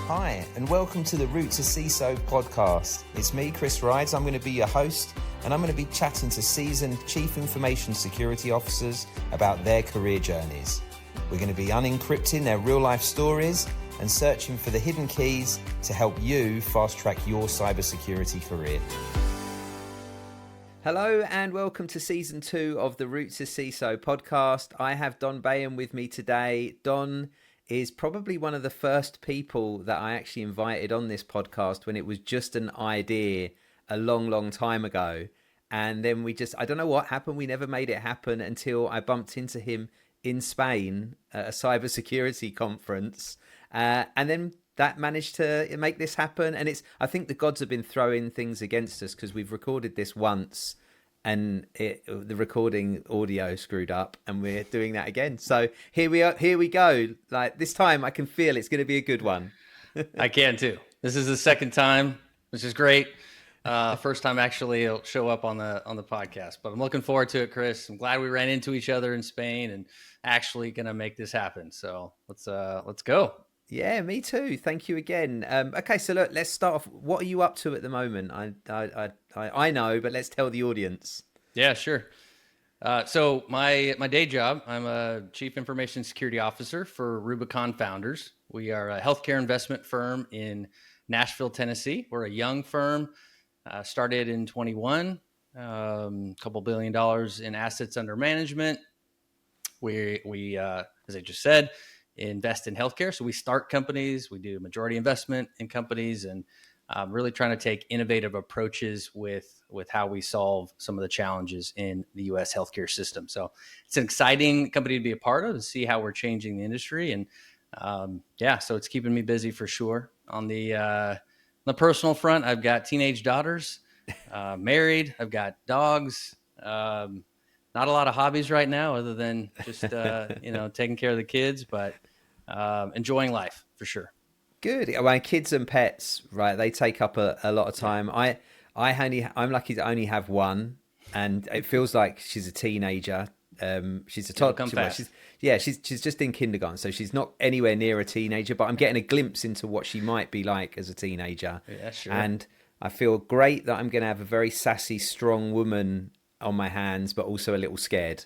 Hi, and welcome to the Route to CISO podcast. It's me, Chris Rides. I'm going to be your host, and I'm going to be chatting to seasoned Chief Information Security Officers about their career journeys. We're going to be unencrypting their real-life stories and searching for the hidden keys to help you fast-track your cybersecurity career. Hello, and welcome to Season 2 of the Route to CISO podcast. I have Don Baham with me today. Don is probably one of the first people that I actually invited on this podcast when it was just an idea a long time ago. And then I don't know what happened. We never made it happen until I bumped into him in Spain at a cybersecurity conference. And then that managed to make this happen. And I think the gods have been throwing things against us because we've recorded this once and the recording audio screwed up, and we're doing that again. So here we go. Like this time I can feel it's going to be a good one. I can too. This is the second time, which is great. First time actually it'll show up on the podcast, but I'm looking forward to it, Chris. I'm glad we ran into each other in Spain and actually going to make this happen. So let's go. Yeah, me too. Thank you again. Okay, so look, let's start off. What are you up to at the moment? I know, but let's tell the audience. Yeah, sure. So my day job, I'm a Chief Information Security Officer for Rubicon Founders. We are a healthcare investment firm in Nashville, Tennessee. We're a young firm, started in 21, a couple $1 billion in assets under management. We as I just said, invest in healthcare. So we start companies, we do majority investment in companies, and really trying to take innovative approaches with how we solve some of the challenges in the U.S. healthcare system. So it's an exciting company to be a part of, to see how we're changing the industry. And so it's keeping me busy for sure. On the personal front, I've got teenage daughters, married, I've got dogs, not a lot of hobbies right now other than just, taking care of the kids, but enjoying life for sure. Good. Well, kids and pets, right? They take up a lot of time. I'm lucky to only have one, and it feels like she's a teenager. She's a toddler. She's just in kindergarten, so she's not anywhere near a teenager. But I'm getting a glimpse into what she might be like as a teenager. Yeah, sure. And I feel great that I'm going to have a very sassy, strong woman on my hands, but also a little scared.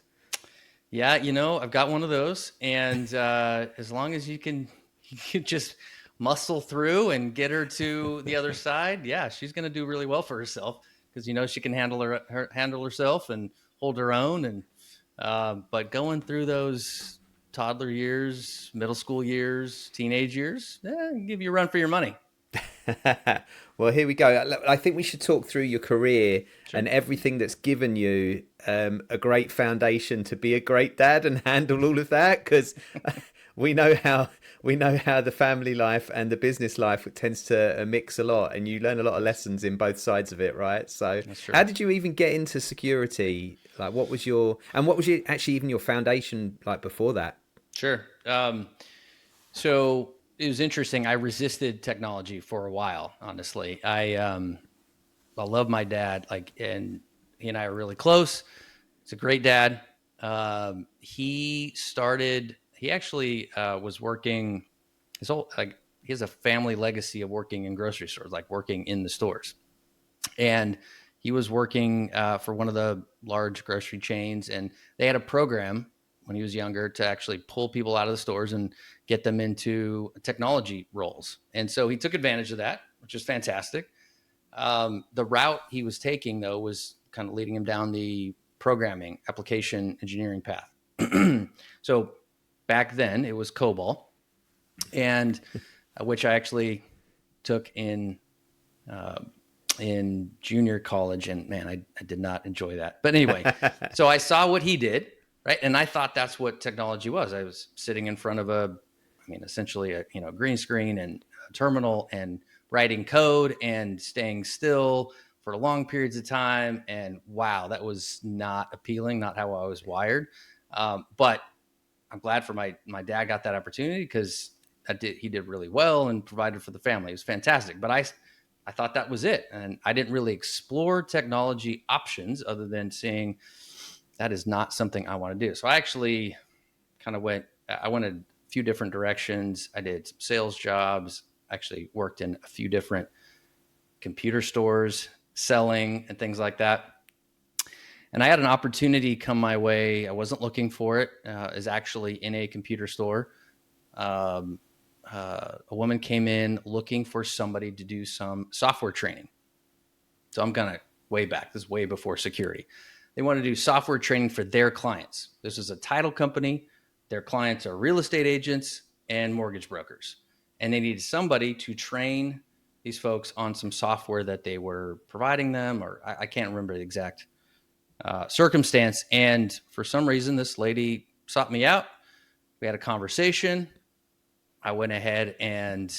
Yeah, I've got one of those, and as long as you can just muscle through and get her to the other side, yeah, she's going to do really well for herself because she can handle herself and hold her own. And but going through those toddler years, middle school years, teenage years, give you a run for your money. Well, here we go. I think we should talk through your career. Sure. And everything that's given you a great foundation to be a great dad and handle all of that, because we know how the family life and the business life tends to mix a lot, and you learn a lot of lessons in both sides of it, right? So how did you even get into security? Like, what was actually even your foundation like before that? Sure. So it was interesting. I resisted technology for a while, honestly. I love my dad, and he and I are really close. He's a great dad. He actually was working he has a family legacy of working in grocery stores, like working in the stores. And he was working for one of the large grocery chains, and they had a program when he was younger to actually pull people out of the stores and get them into technology roles. And so he took advantage of that, which is fantastic. The route he was taking, though, was kind of leading him down the programming, application engineering path. So back then it was COBOL, and which I actually took in junior college, and man, I did not enjoy that. But anyway, so I saw what he did, right? And I thought that's what technology was. I was sitting in front of essentially a green screen and a terminal and writing code and staying still for long periods of time. And wow, that was not appealing, not how I was wired. But I'm glad for my dad got that opportunity, because he did really well and provided for the family. It was fantastic. But I thought that was it. And I didn't really explore technology options other than seeing that is not something I want to do. So I actually kind of went a few different directions. I did some sales jobs. actually worked in a few different computer stores, selling and things like that. And I had an opportunity come my way. I wasn't looking for it. Is actually in a computer store. Um, a woman came in looking for somebody to do some software training. So I'm kind of way back. This is way before security. They want to do software training for their clients. This is a title company. Their clients are real estate agents and mortgage brokers. And they needed somebody to train these folks on some software that they were providing them, or I can't remember the exact circumstance. And for some reason, this lady sought me out. We had a conversation. I went ahead and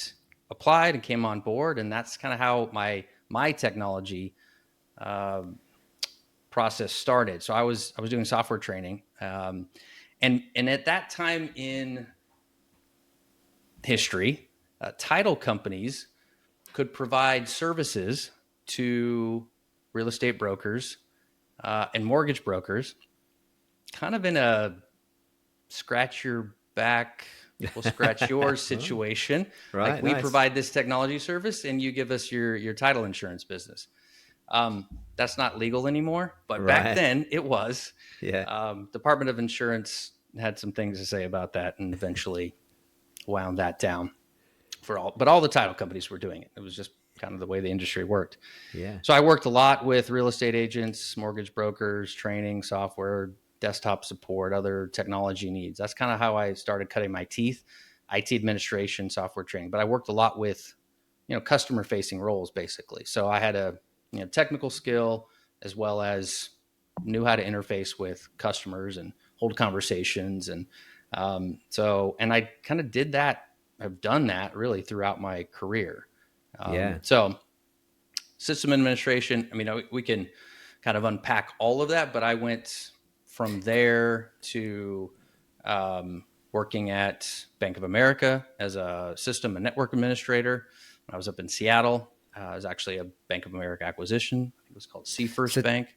applied and came on board. And that's kind of how my technology process started. So I was doing software training. And at that time in history, title companies could provide services to real estate brokers and mortgage brokers, kind of in a scratch your back, we'll scratch yours situation. Right, like we nice. provide this technology service and you give us your title insurance business. That's not legal anymore, but back then it was. Yeah. Department of Insurance had some things to say about that and eventually wound that down but all the title companies were doing it. It was just kind of the way the industry worked. Yeah. So I worked a lot with real estate agents, mortgage brokers, training, software, desktop support, other technology needs. That's kind of how I started cutting my teeth, IT administration, software training. But I worked a lot with, customer facing roles basically. So I had a, technical skill as well as knew how to interface with customers and hold conversations. And and I kind of did that. I've done that really throughout my career. So system administration, we can kind of unpack all of that, but I went from there to working at Bank of America as a system and network administrator. When I was up in Seattle, it was actually a Bank of America acquisition. I think it was called C-First Bank.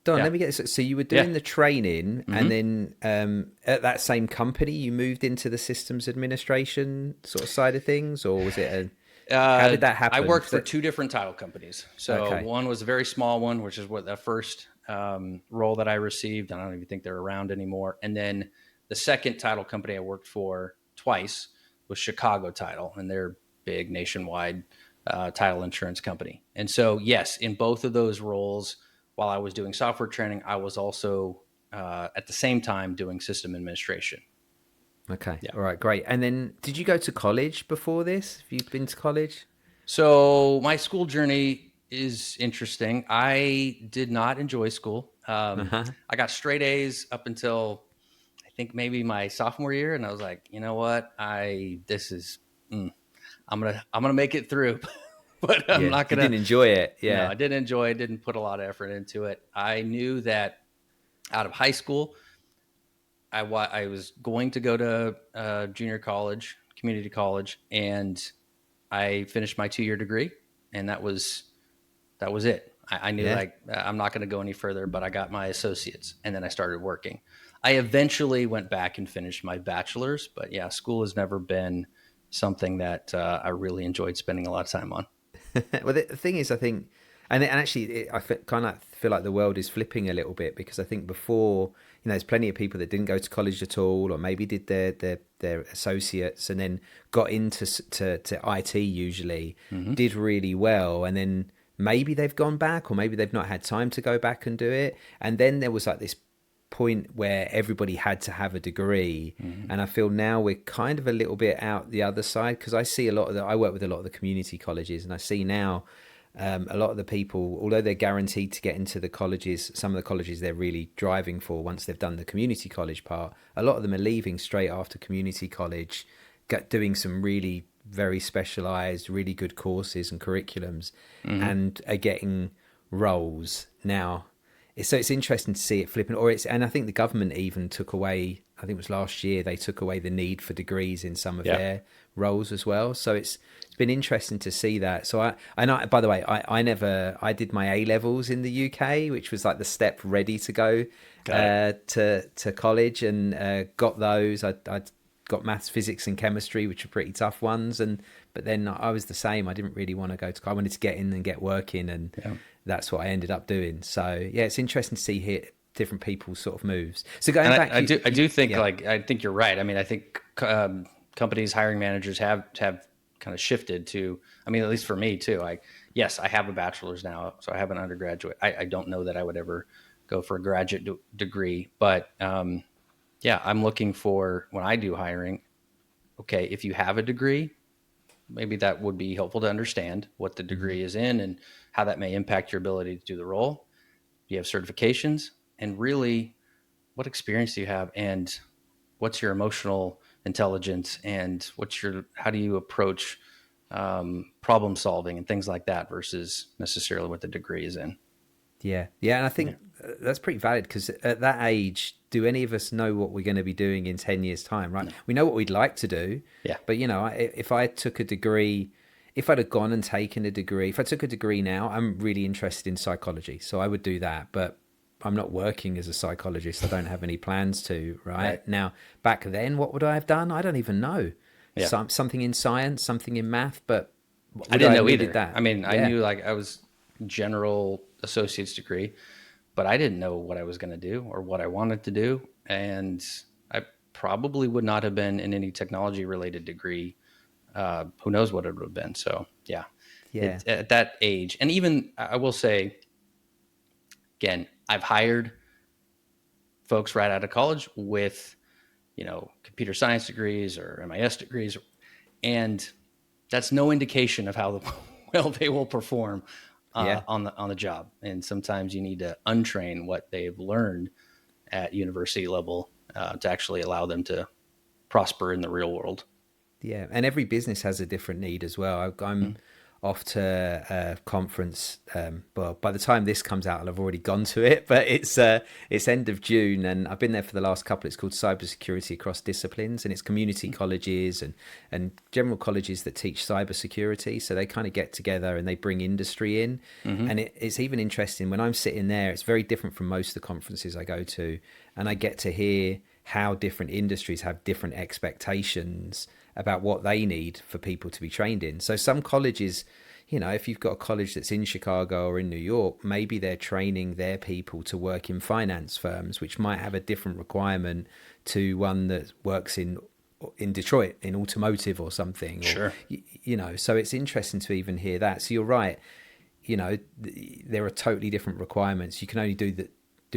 Don, let me get this. So you were doing the training, and then at that same company, you moved into the systems administration sort of side of things, or was it how did that happen? I worked for two different title companies. So one was a very small one, which is what the first role that I received. I don't even think they're around anymore. And then the second title company I worked for twice was Chicago Title, and they're big nationwide title insurance company. And so, yes, in both of those roles, while I was doing software training, I was also at the same time doing system administration. Okay. Yeah. All right. Great. And then did you go to college before this? Have you been to college? So my school journey is interesting. I did not enjoy school. I got straight A's up until I think maybe my sophomore year. And I was like, you know what? I'm gonna make it through. But I'm not going to. You didn't enjoy it. Yeah. No, I didn't enjoy it. Didn't put a lot of effort into it. I knew that out of high school, I was going to go to junior college, community college, and I finished my 2-year degree, and that was it. I knew I'm not going to go any further, but I got my associates, and then I started working. I eventually went back and finished my bachelor's, but yeah, school has never been something that I really enjoyed spending a lot of time on. Well, the thing is, I think, and actually, I kind of feel like the world is flipping a little bit, because I think before, there's plenty of people that didn't go to college at all, or maybe did their associates and then got into to IT usually, did really well, and then maybe they've gone back, or maybe they've not had time to go back and do it, and then there was like this point where everybody had to have a degree, and I feel now we're kind of a little bit out the other side, because I see I work with a lot of the community colleges, and I see now a lot of the people, although they're guaranteed to get into the colleges, some of the colleges they're really driving for once they've done the community college part, a lot of them are leaving straight after community college, doing some really very specialized, really good courses and curriculums, and are getting roles now. So it's interesting to see it flipping, and I think the government even took away, I think it was last year, they took away the need for degrees in some of their roles as well. So it's been interesting to see that. So by the way, I did my A levels in the UK, which was like the step ready to go to college, and got those. I'd got maths, physics, and chemistry, which are pretty tough ones. But then I was the same. I didn't really want to go to college. I wanted to get in and get working, and that's what I ended up doing. So yeah, it's interesting to see here different people's sort of moves. So going back, I do think I think you're right. I mean, I think companies, hiring managers have kind of shifted to. I mean, at least for me too. Yes, I have a bachelor's now, so I have an undergraduate. I don't know that I would ever go for a graduate degree, but yeah, I'm looking for, when I do hiring, okay, if you have a degree, maybe that would be helpful to understand what the degree is in and how that may impact your ability to do the role. Do you have certifications? And really, what experience do you have? And what's your emotional intelligence? And how do you approach problem solving and things like that versus necessarily what the degree is in? Yeah, and I think that's pretty valid, because at that age, do any of us know what we're going to be doing in 10 years' time, right? No. We know what we'd like to do, but if I took a degree, if I'd have gone and taken a degree, if I took a degree now, I'm really interested in psychology, so I would do that, but I'm not working as a psychologist. I don't have any plans to, right? Now, back then, what would I have done? I don't even know. Something in science, something in math, but I didn't know either. That? I mean, I knew I was general associate's degree, but I didn't know what I was going to do or what I wanted to do. And I probably would not have been in any technology related degree. Who knows what it would have been. So at that age, and even I will say, again, I've hired folks right out of college with, computer science degrees or MIS degrees, and that's no indication of how well they will perform on the job. And sometimes you need to untrain what they've learned at university level to actually allow them to prosper in the real world. Yeah, and every business has a different need as well. I'm off to a conference. Well, by the time this comes out, I'll have already gone to it. But it's end of June, and I've been there for the last couple. It's called Cybersecurity Across Disciplines, and it's community colleges and general colleges that teach cybersecurity. So they kind of get together and they bring industry in. And it's even interesting when I'm sitting there. It's very different from most of the conferences I go to, and I get to hear how different industries have different expectations about what they need for people to be trained in. So some colleges, if you've got a college that's in Chicago or in New York, maybe they're training their people to work in finance firms, which might have a different requirement to one that works in Detroit in automotive or something. Sure. Or, so it's interesting to even hear that. So you're right. There are totally different requirements. You can only do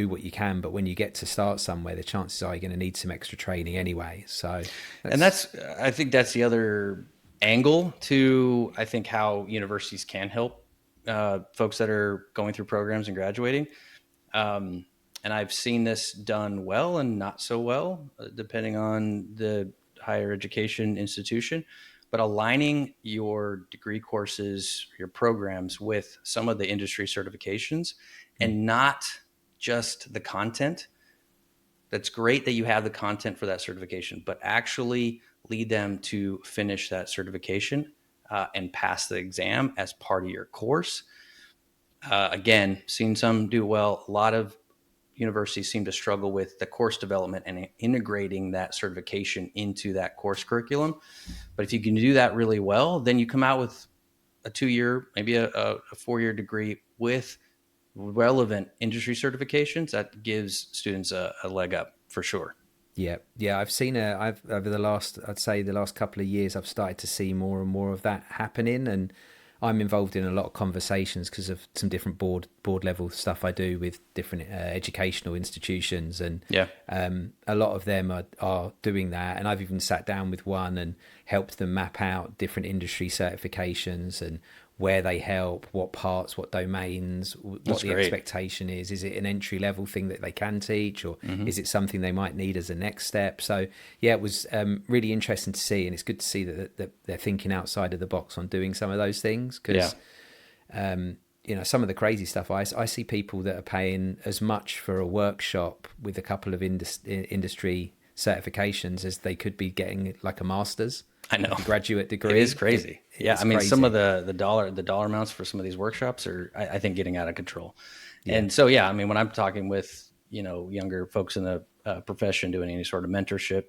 what you can, but when you get to start somewhere, the chances are you're going to need some extra training anyway. So, I think that's the other angle to, I think, how universities can help folks that are going through programs and graduating. And I've seen this done well and not so well, depending on the higher education institution, but aligning your degree courses, your programs with some of the industry certifications and not just the content. That's great that you have the content for that certification, but actually lead them to finish that certification and pass the exam as part of your course. Again, seen some do well. A lot of universities seem to struggle with the course development and integrating that certification into that course curriculum. But if you can do that really well, then you come out with a 2-year, maybe a 4-year degree with relevant industry certifications that gives students a leg up for sure. Yeah. I've seen over the last couple of years, I've started to see more and more of that happening, and I'm involved in a lot of conversations because of some different board level stuff I do with different educational institutions, and a lot of them are doing that. And I've even sat down with one and helped them map out different industry certifications and where they help, what parts, what domains, what the expectation is. Is it an entry level thing that they can teach, or is it something they might need as a next step? So it was really interesting to see, and it's good to see that they're thinking outside of the box on doing some of those things, because some of the crazy stuff, I see people that are paying as much for a workshop with a couple of industry certifications as they could be getting like a master's. I know. Like a graduate degree. It is crazy. I mean, crazy. Some of the dollar amounts for some of these workshops are, I think, getting out of control. Yeah. And so, I mean, when I'm talking with, younger folks in the profession doing any sort of mentorship,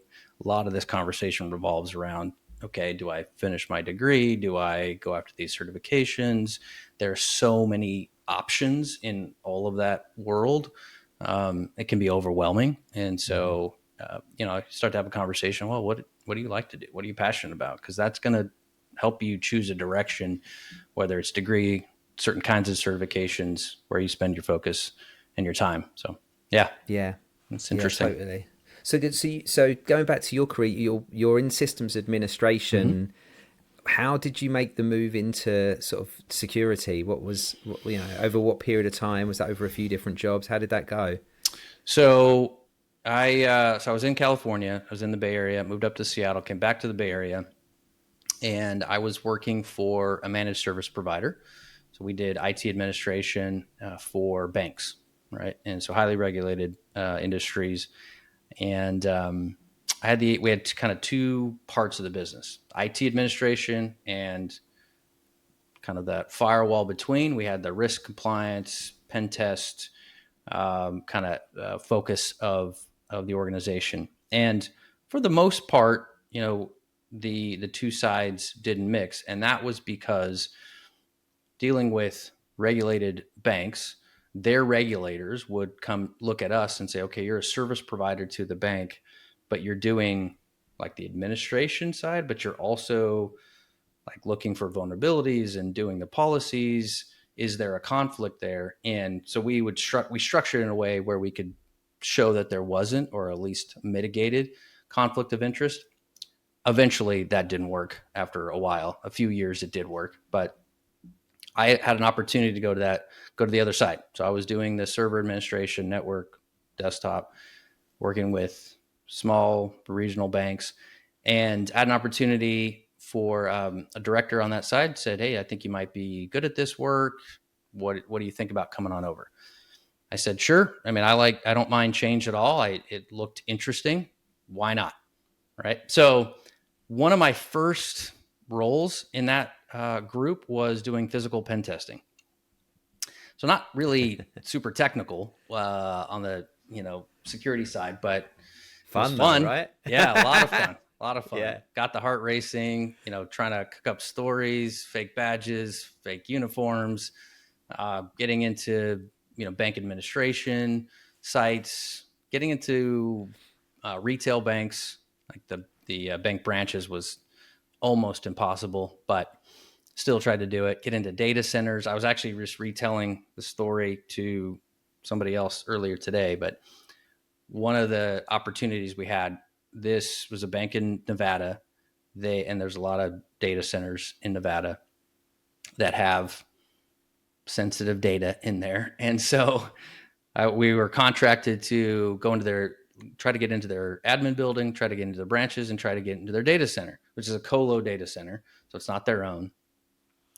a lot of this conversation revolves around, okay, do I finish my degree? Do I go after these certifications? There are so many options in all of that world. It can be overwhelming. And so, I start to have a conversation. Well, what do you like to do? What are you passionate about? Because that's going to help you choose a direction, whether it's degree, certain kinds of certifications, where you spend your focus and your time. So, yeah, Yeah, it's yeah, interesting. totally. So good. So going back to your career, you're in systems Mm-hmm. administration. How did you make the move into sort of security? Over what period of time? Was that over a few different jobs? How did that go? So I was in California. I was in the Bay Area. Moved up to Seattle. Came back to the Bay Area, and I was working for a managed service provider. So we did IT administration for banks, right? And so highly regulated industries. And we had kind of two parts of the business: IT administration and kind of that firewall between. We had the risk compliance, pen test, kind of focus of the organization. And for the most part, the two sides didn't mix, and that was because dealing with regulated banks, their regulators would come look at us and say, okay, you're a service provider to the bank, but you're doing like the administration side, but you're also like looking for vulnerabilities and doing the policies. Is there a conflict there? And so we structured it in a way where we could show that there wasn't, or at least mitigated conflict of interest. Eventually that didn't work. After a while, a few years, it did work, but I had an opportunity to go to the other side. So I was doing the server administration, network, desktop, working with small regional banks, and I had an opportunity for a director on that side said, "Hey, I think you might be good at this work. What do you think about coming on over?" I said, "Sure. I mean, I don't mind change at all. It looked interesting. Why not?" Right. So one of my first roles in that group was doing physical pen testing. So not really super technical on the security side, but it was Fun though, fun. right? Yeah, a lot of fun. A lot of fun. Yeah. Got the heart racing. Trying to cook up stories, fake badges, fake uniforms, getting into bank administration sites, getting into retail banks, like the bank branches was almost impossible, but still tried to do it. Get into data centers. I was actually just retelling the story to somebody else earlier today, but one of the opportunities we had, this was a bank in Nevada. And there's a lot of data centers in Nevada that have sensitive data in there. And so we were contracted to try to get into their admin building, try to get into their branches, and try to get into their data center, which is a colo data center. So it's not their own.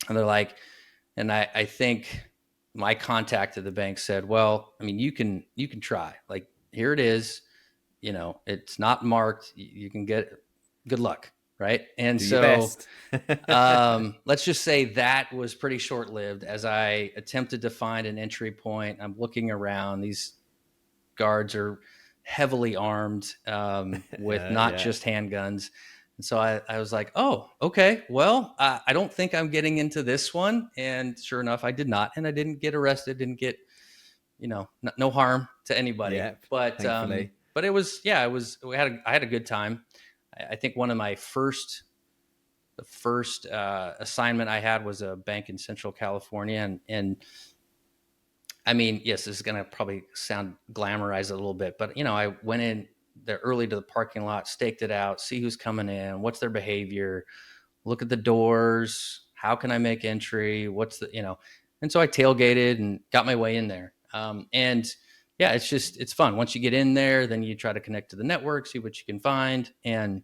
And they're like, and I think my contact at the bank said, well, I mean, you can try. Like, here it is. It's not marked. You can get good luck. Right. And Do your so best. let's just say that was pretty short lived. As I attempted to find an entry point, I'm looking around. These guards are heavily armed with not Yeah. just handguns. And so I was like, oh, okay, well, I don't think I'm getting into this one. And sure enough, I did not. And I didn't get arrested, didn't get, no harm to anybody. Yeah. But Thankfully. but it was, yeah, I had a good time. I think one of the first assignment I had was a bank in Central California. And I mean, yes, this is going to probably sound glamorized a little bit, but I went in there early to the parking lot, staked it out, see who's coming in, what's their behavior, look at the doors, how can I make entry, and so I tailgated and got my way in there. And yeah, it's fun. Once you get in there, then you try to connect to the network, see what you can find. And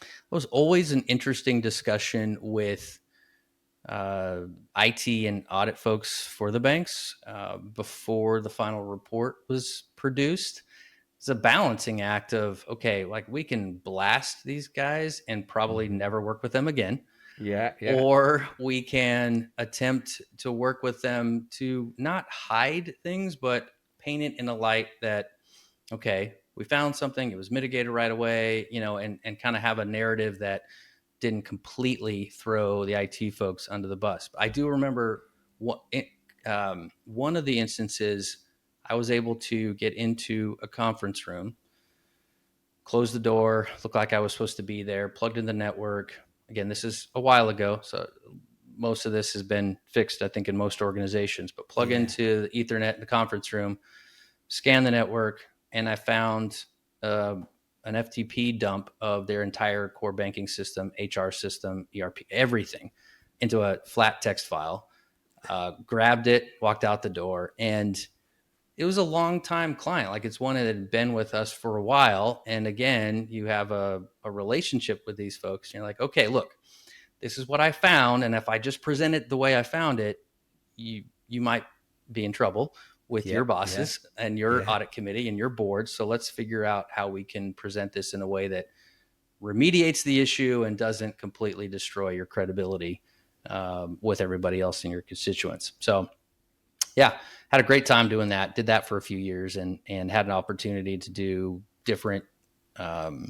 it was always an interesting discussion with uh, IT and audit folks for the banks before the final report was produced. It's a balancing act of, okay, like we can blast these guys and probably Hmm. never work with them again, Yeah. Yeah. or we can attempt to work with them to not hide things, but paint it in a light that, okay, we found something, it was mitigated right away, and kind of have a narrative that didn't completely throw the IT folks under the bus. But I do remember one of the instances I was able to get into a conference room, close the door, looked like I was supposed to be there, plugged in the network. Again, this is a while ago, so most of this has been fixed, I think, in most organizations, but plug into the Ethernet in the conference room, scan the network, and I found an FTP dump of their entire core banking system, HR system, ERP, everything into a flat text file. Grabbed it, walked out the door, and it was a long time client. Like, it's one that had been with us for a while. And again, you have a relationship with these folks. And you're like, okay, look, this is what I found. And if I just present it the way I found it, you might be in trouble with your bosses and your audit committee and your board. So let's figure out how we can present this in a way that remediates the issue and doesn't completely destroy your credibility with everybody else in your constituents. So yeah, had a great time doing that. Did that for a few years and had an opportunity to do different, regular,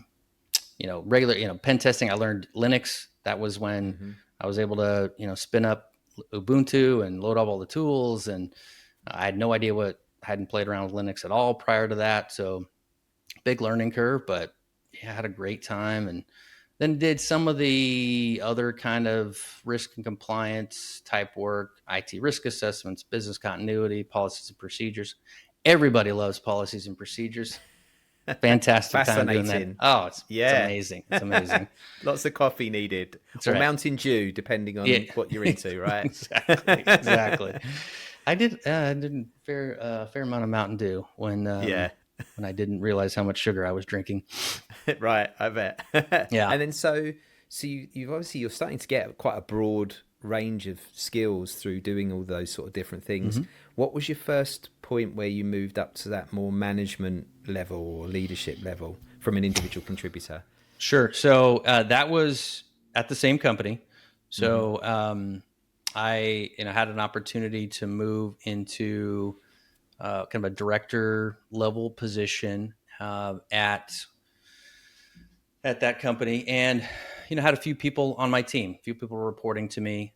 pen testing. I learned Linux. That was when I was able to, spin up Ubuntu and load up all the tools. And I had no idea hadn't played around with Linux at all prior to that. So big learning curve, but yeah, had a great time. And then did some of the other kind of risk and compliance type work, IT risk assessments, business continuity, policies and procedures. Everybody loves policies and procedures. Fantastic time doing that. Oh, it's amazing. It's amazing. Lots of coffee needed. That's or right. Mountain Dew, depending on what you're into, right? Exactly. I did a fair amount of Mountain Dew when I didn't realize how much sugar I was drinking. Right, I bet. Yeah. And then so you've obviously, you're starting to get quite a broad range of skills through doing all those sort of different things. What was your first point where you moved up to that more management level or leadership level from an individual contributor? Sure. So that was at the same company. So I had an opportunity to move into kind of a director level position at that company, and had a few people on my team, a few people reporting to me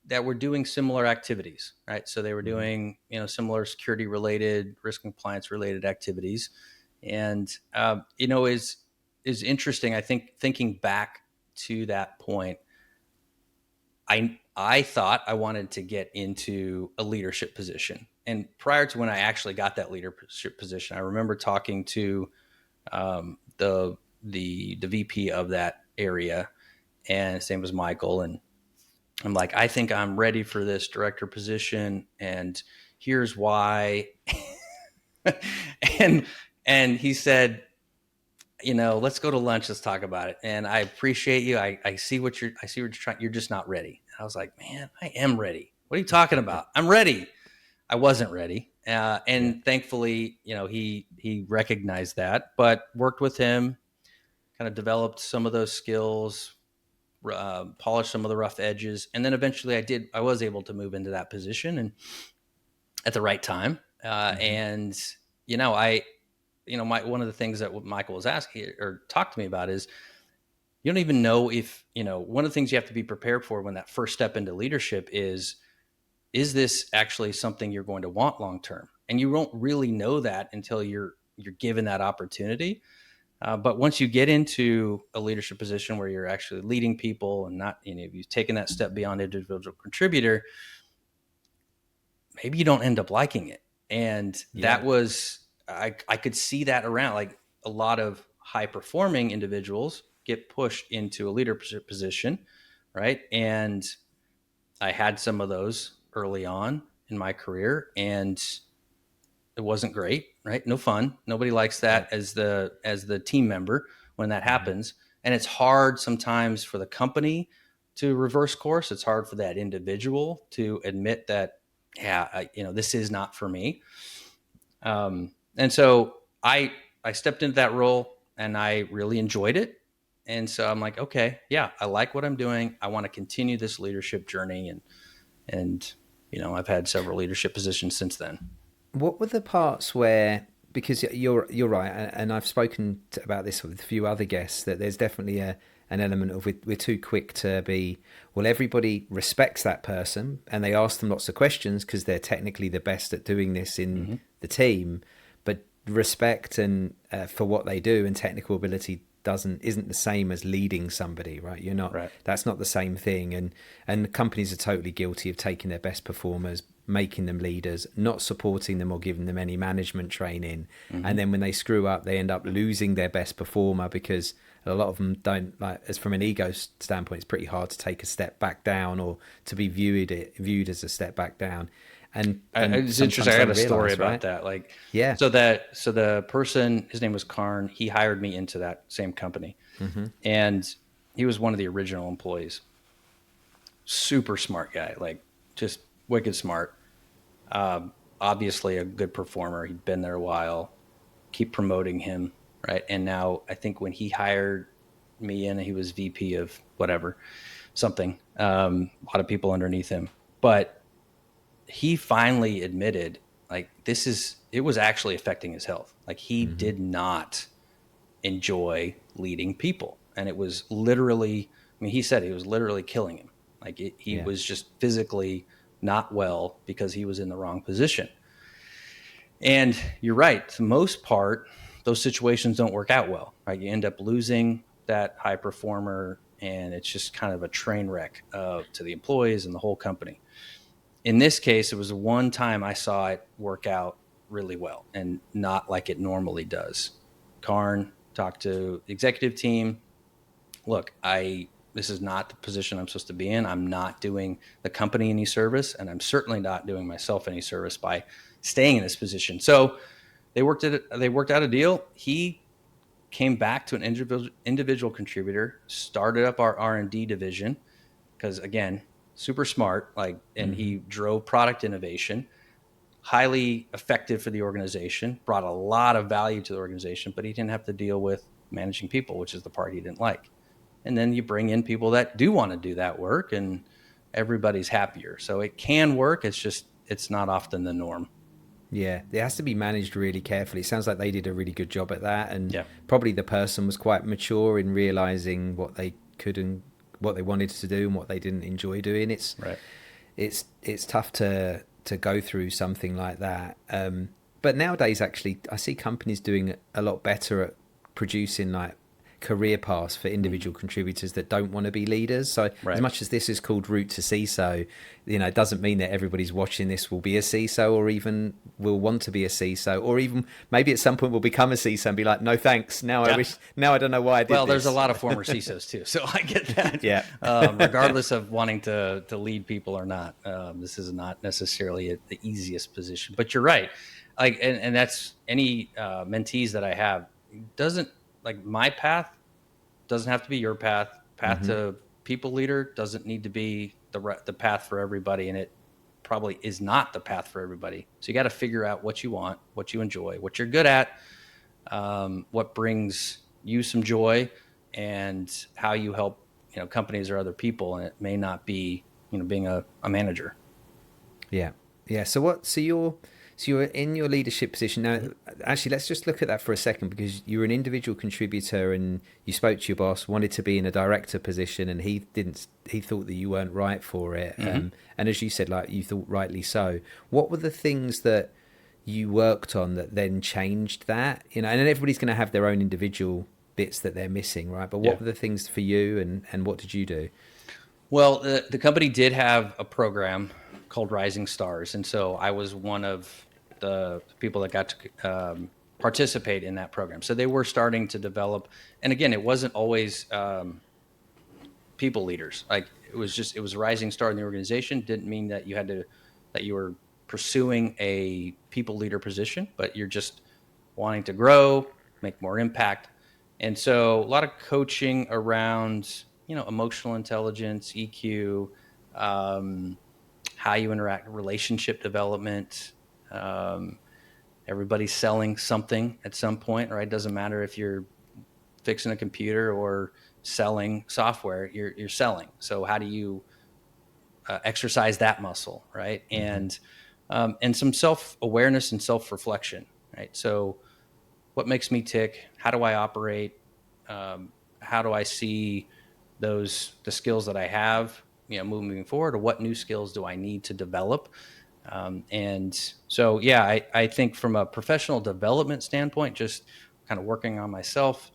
that were doing similar activities, right? So they were doing similar security related, risk compliance related activities, and is interesting. I think thinking back to that point, I thought I wanted to get into a leadership position. And prior to when I actually got that leadership position, I remember talking to the VP of that area, and his name was Michael. And I'm like, I think I'm ready for this director position, and here's why. and he said, let's go to lunch. Let's talk about it. And I appreciate you. I see what you're trying. You're just not ready. And I was like, man, I am ready. What are you talking about? I'm ready. I wasn't ready. Thankfully, he recognized that, but worked with him, kind of developed some of those skills, polished some of the rough edges. And then eventually I was able to move into that position and at the right time. And, one of the things that Michael was asking or talked to me about is, you don't even know if, one of the things you have to be prepared for when that first step into leadership is this actually something you're going to want long-term? And you won't really know that until you're given that opportunity. But once you get into a leadership position where you're actually leading people and not, you've taken that step beyond individual contributor, maybe you don't end up liking it. And that was, I could see that around, like a lot of high performing individuals get pushed into a leadership position. Right. And I had some of those early on in my career, and it wasn't great, right? No fun. Nobody likes that as the team member when that happens. And it's hard sometimes for the company to reverse course. It's hard for that individual to admit that, this is not for me. And so I stepped into that role and I really enjoyed it. And so I'm like, okay, I like what I'm doing. I want to continue this leadership journey. And I've had several leadership positions since then. What were the parts where because you're right, and I've spoken about this with a few other guests, that there's definitely an element of we're too quick to be, well, everybody respects that person and they ask them lots of questions because they're technically the best at doing this in the team, but respect and for what they do and technical ability isn't the same as leading somebody, right? You're not Right. That's not the same thing, and companies are totally guilty of taking their best performers, making them leaders, not supporting them or giving them any management training, and then when they screw up they end up losing their best performer because a lot of them don't, like, as from an ego standpoint, it's pretty hard to take a step back down or to be viewed as a step back down. And it's interesting. I got a story about that. Like, Yeah. so the person, his name was Karn. He hired me into that same company, and he was one of the original employees. Super smart guy, like just wicked smart. Obviously a good performer. He'd been there a while. Keep promoting him, right? And now I think when he hired me in, he was VP of whatever, something. A lot of people underneath him, but he finally admitted, like, it was actually affecting his health. Like, he did not enjoy leading people, and it was literally, I mean, he said it was literally killing him. Like, he was just physically not well because he was in the wrong position. And you're right, for the most part, those situations don't work out well, right? You end up losing that high performer, and it's just kind of a train wreck to the employees and the whole company. In this case, it was the one time I saw it work out really well and not like it normally does. Karn talked to the executive team. Look, this is not the position I'm supposed to be in. I'm not doing the company any service, and I'm certainly not doing myself any service by staying in this position. So they worked out a deal. He came back to an individual contributor, started up our R&D division, because again, super smart, like, and he drove product innovation, highly effective for the organization, brought a lot of value to the organization, but he didn't have to deal with managing people, which is the part he didn't like. And then you bring in people that do want to do that work, and everybody's happier. So it can work. It's not often the norm. Yeah, it has to be managed really carefully. It sounds like they did a really good job at that, and Yeah. probably the person was quite mature in realizing what they could and what they wanted to do and what they didn't enjoy doing. Right. It's tough to go through something like that. But nowadays, actually, I see companies doing a lot better at producing like career paths for individual contributors that don't want to be leaders. So Right. as much as this is called Route to CISO, it doesn't mean that everybody's watching this will be a CISO or even will want to be a CISO, or even maybe at some point will become a CISO and be like, no thanks, now I don't know why I did Well, this. there's a lot of former CISOs too, so I get that. Yeah. Regardless of wanting to lead people or not, this is not necessarily the easiest position. But you're right, like, and that's any mentees that I have, doesn't, like, my path doesn't have to be your path. To people leader doesn't need to be the path for everybody, and it probably is not the path for everybody. So you got to figure out what you want, what you enjoy, what you're good at, what brings you some joy, and how you help companies or other people. And it may not be being a manager. Yeah. So you're in your leadership position now. Actually, let's just look at that for a second, because you're an individual contributor and you spoke to your boss, wanted to be in a director position, and he thought that you weren't right for it. And as you said, like, you thought rightly so. What were the things that you worked on that then changed that? And then everybody's going to have their own individual bits that they're missing, right? But what were the things for you, and what did you do? Well, the company did have a program called Rising Stars, and so I was one of the people that got to participate in that program. So they were starting to develop, and again, it wasn't always people leaders. Like, it was a rising star in the organization. Didn't mean that you were pursuing a people leader position, but you're just wanting to grow, make more impact. And so a lot of coaching around emotional intelligence, EQ, how you interact, relationship development. Everybody's selling something at some point, right? Doesn't matter if you're fixing a computer or selling software, you're selling. So how do you exercise that muscle, right? And some self-awareness and self-reflection. right? So what makes me tick? How do I operate? How do I see the skills that I have, moving forward, or what new skills do I need to develop? And so, yeah, I think from a professional development standpoint, just kind of working on myself.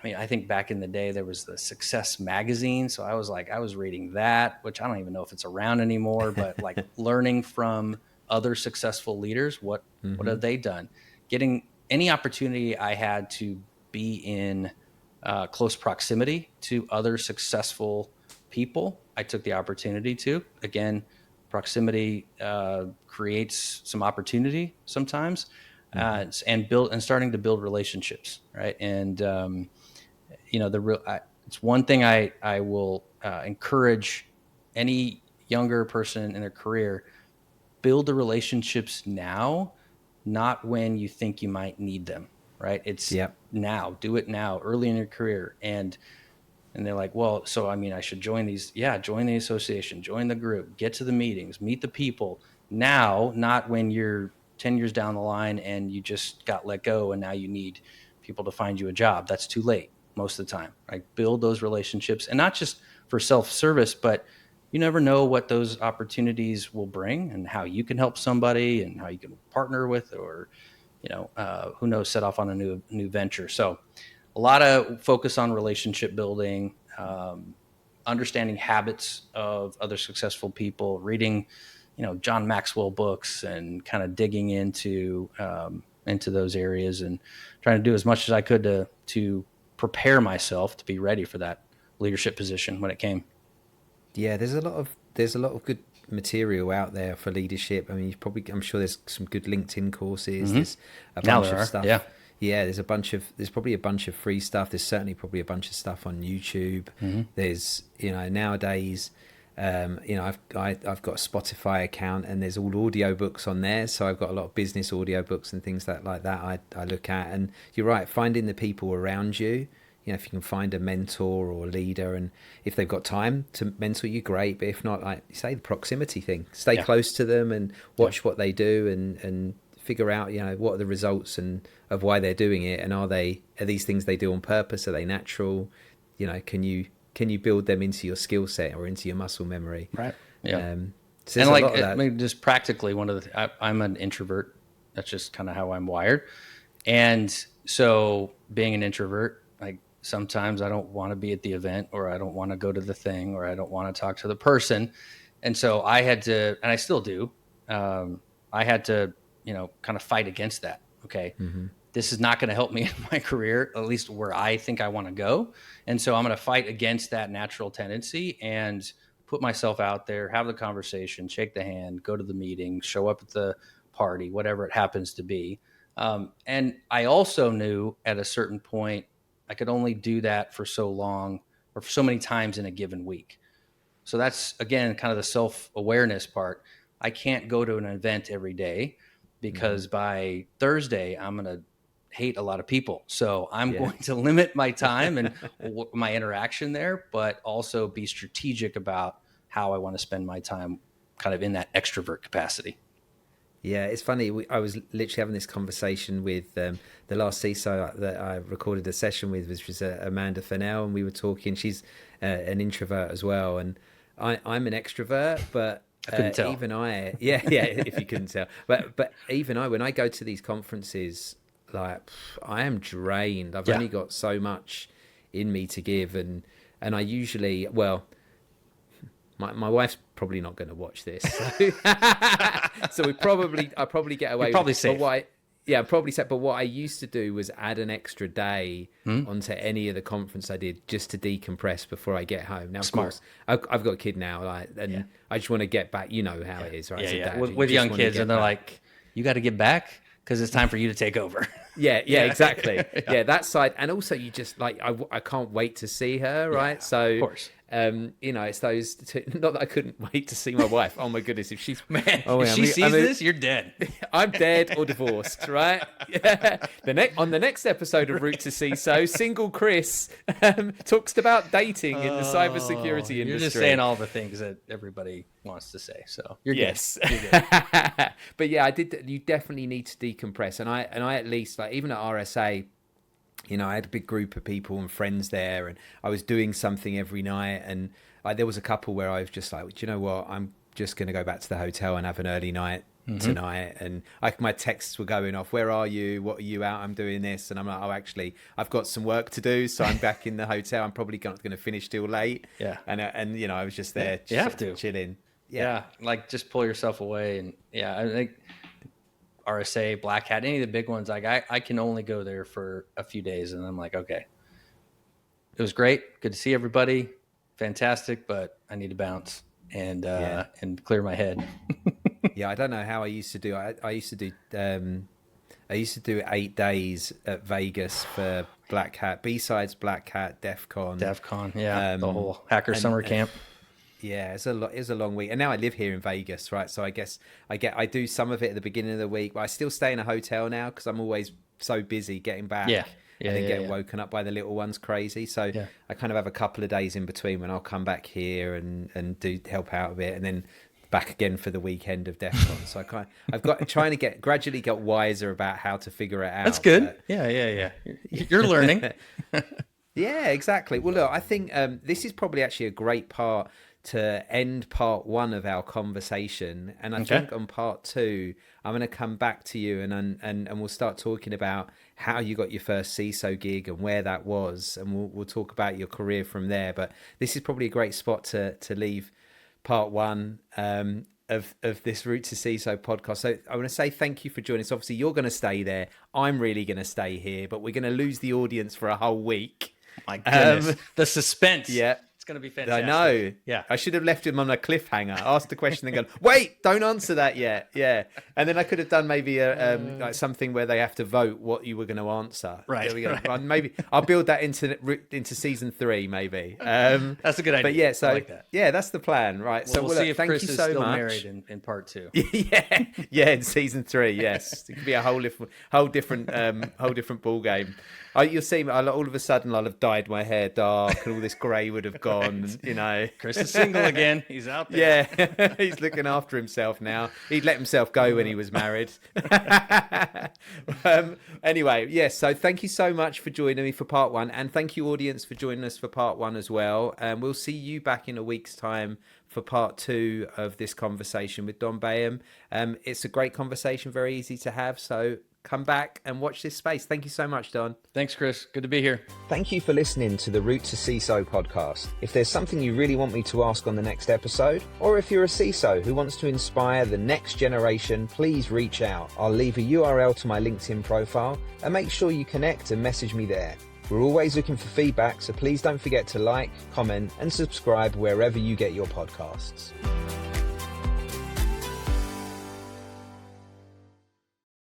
I mean, I think back in the day there was the Success magazine, so I was reading that, which I don't even know if it's around anymore, but like learning from other successful leaders, what have they done? Getting any opportunity I had to be in close proximity to other successful people, I took the opportunity to. Again, proximity creates some opportunity sometimes, and starting to build relationships, right? And it's one thing I will encourage any younger person in their career: build the relationships now, not when you think you might need them, right? It's now. Do it now, early in your career. And they're like, well, so I mean, I should join these. Yeah, join the association, join the group, get to the meetings, meet the people now, not when you're 10 years down the line and you just got let go and now you need people to find you a job. That's too late most of the time, right? Build those relationships, and not just for self-service, but you never know what those opportunities will bring and how you can help somebody and how you can partner with, or, who knows, set off on a new venture. So a lot of focus on relationship building, understanding habits of other successful people, reading, John Maxwell books, and kind of digging into those areas, and trying to do as much as I could to prepare myself to be ready for that leadership position when it came. Yeah, there's a lot of good material out there for leadership. I mean, I'm sure there's some good LinkedIn courses. There's a bunch of stuff. Yeah, there's probably a bunch of free stuff. There's certainly probably a bunch of stuff on YouTube. There's, nowadays, I've got a Spotify account, and there's all audiobooks on there. So I've got a lot of business audiobooks and things like that I look at. And you're right, finding the people around you. If you can find a mentor or a leader, and if they've got time to mentor you, great. But if not, like you say, the proximity thing, stay close to them and watch what they do, and figure out, what are the results and of why they're doing it, and are these things they do on purpose? Are they natural? Can you build them into your skill set or into your muscle memory? Right. Yeah. So and like, I mean, just practically, I'm an introvert. That's just kind of how I'm wired. And so being an introvert, like, sometimes I don't want to be at the event, or I don't want to go to the thing, or I don't want to talk to the person. And so I had to, and I still do, I had to, kind of fight against that. Okay. This is not going to help me in my career, at least where I think I want to go. And so I'm going to fight against that natural tendency and put myself out there, have the conversation, shake the hand, go to the meeting, show up at the party, whatever it happens to be. And I also knew at a certain point, I could only do that for so long, or for so many times in a given week. So that's, again, kind of the self-awareness part. I can't go to an event every day, because by Thursday, I'm going to hate a lot of people. So I'm going to limit my time and my interaction there, but also be strategic about how I want to spend my time, kind of in that extrovert capacity. Yeah, it's funny. I was literally having this conversation with the last CISO that I recorded a session with, which was Amanda Fennell, and we were talking. She's an introvert as well, and I'm an extrovert, but I couldn't tell. even I, if you couldn't tell, but even I, when I go to these conferences, like, I am drained. I've only got so much in me to give, and I usually, well, my wife's probably not going to watch this, so I probably get away. You're probably safe. Probably safe. But what I used to do was add an extra day onto any of the conference I did, just to decompress before I get home. Now, of course, I've got a kid now, and I just want to get back. You know how it is, right? Yeah. With young kids, and they're like, "You got to get back, because it's time for you to take over." Yeah, exactly. Yeah, that side, and also you just like, I can't wait to see her, right? So, of course. It's those two, not that I couldn't wait to see my wife. Oh my goodness, if she's if she sees this, you're dead. I'm dead or divorced, right? Yeah. On the next episode of Route to CISO, single Chris talks about dating in the cybersecurity industry. You're just saying all the things that everybody wants to say, so you're good. You're good. But yeah, you definitely need to decompress, and I at least, like, even at RSA, I had a big group of people and friends there, and I was doing something every night. And there was a couple where I was just like, do you know what? I'm just going to go back to the hotel and have an early night tonight. And my texts were going off. Where are you? What are you out? I'm doing this. And I'm like, oh, actually, I've got some work to do. So I'm back in the hotel. I'm probably not going to finish till late. Yeah. And I was just there. You have to. Chilling. Yeah. Like, just pull yourself away. And I think RSA, Black Hat, any of the big ones, like I can only go there for a few days, and I'm like, okay, it was great, good to see everybody, fantastic, but I need to bounce and clear my head. Yeah, I don't know how I used to do. I used to do 8 days at Vegas for Black Hat, B-sides, Black Hat, DEF CON, the whole hacker summer camp. Yeah, it's a long week, and now I live here in Vegas, right? So I guess I do some of it at the beginning of the week, but I still stay in a hotel now because I'm always so busy getting back, and then getting woken up by the little ones crazy. So I kind of have a couple of days in between when I'll come back here and do help out a bit, and then back again for the weekend of DEF CON. So I've got trying to gradually get wiser about how to figure it out. That's good. Yeah. You're learning. Yeah, exactly. Well, look, I think this is probably actually a great part to end part 1 of our conversation, and I think on part 2 I'm going to come back to you and we'll start talking about how you got your first CISO gig and where that was, and we'll talk about your career from there. But this is probably a great spot to leave part 1 of this Route to CISO podcast. So I want to say thank you for joining us. Obviously you're going to stay there, I'm really going to stay here, but we're going to lose the audience for a whole week. My goodness, the suspense. Yeah. It's going to be fantastic. I know. Yeah. I should have left him on a cliffhanger. Asked the question and gone, wait, don't answer that yet. Yeah. And then I could have done maybe like something where they have to vote what you were going to answer. Right. There we go. Right. Maybe I'll build that into season 3, maybe. That's a good idea. But yeah, so I like that. Yeah, that's the plan. Right. Well, So we'll see if thank Chris you is so still much. married in part 2. Yeah, in season 3. Yes, it could be a whole different ball game. You'll see, all of a sudden I'll have dyed my hair dark and all this grey would have gone, Chris is single again. He's out there. Yeah, he's looking after himself now. He'd let himself go when he was married. Anyway, yes, so thank you so much for joining me for part 1. And thank you, audience, for joining us for part 1 as well. We'll see you back in a week's time for part 2 of this conversation with Don Baham. It's a great conversation, very easy to have. So come back and watch this space. Thank you so much, Don. Thanks, Chris. Good to be here. Thank you for listening to the Route to CISO podcast. If there's something you really want me to ask on the next episode, or if you're a CISO who wants to inspire the next generation, please reach out. I'll leave a URL to my LinkedIn profile and make sure you connect and message me there. We're always looking for feedback, so please don't forget to like, comment, and subscribe wherever you get your podcasts.